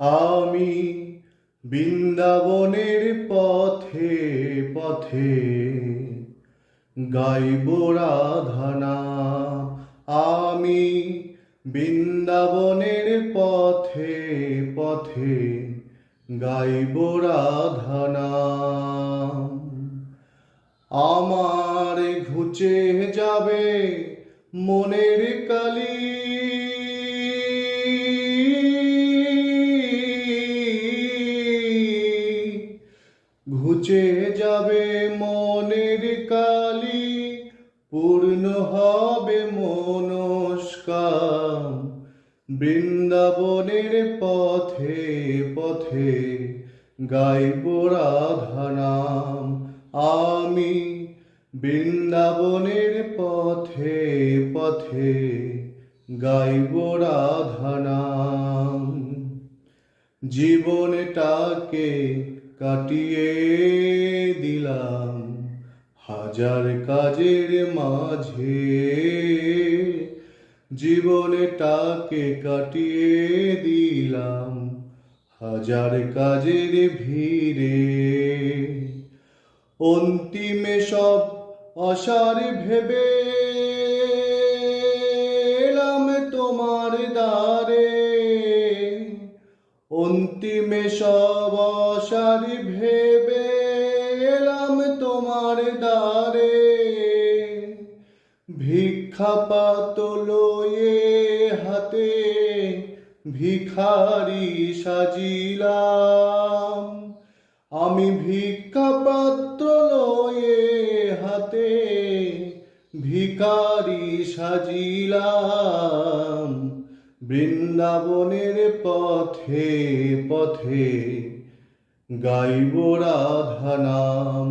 আমি বৃন্দাবনের পথে পথে গাইব রাধা নাম। আমি বৃন্দাবনের পথে পথে গাইব রাধা নাম। আমার ঘুচে যাবে মনের কালি, ঘুচে যাবে মনের কালি, পূর্ণ হবে মনস্কাম। বৃন্দাবনের পথে পথে গাইব রাধা নাম। আমি বৃন্দাবনের পথে পথে গাইব রাধা নাম। জীবনটাকে কাটিয়ে দিলাম হাজার কাজের মাঝে, জীবনটাকে কাটিয়ে দিলাম হাজার কাজের ভিড়ে। অন্তিমে সব আশার ভেবে এলাম তোমার দ্বারে, অন্তিমে সব আশার ভেবে এলাম তোমার দ্বারে। ভিক্ষা পাত্র লয়ে হাতে ভিখারি সাজিলাম। আমি ভিক্ষা পাত্র লয়ে হাতে ভিখারি সাজিলাম। বৃন্দাবনের পথে পথে গাইব রাধা নাম।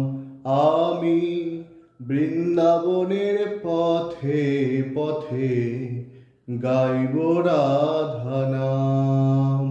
আমি বৃন্দাবনের পথে পথে গাইব রাধা নাম।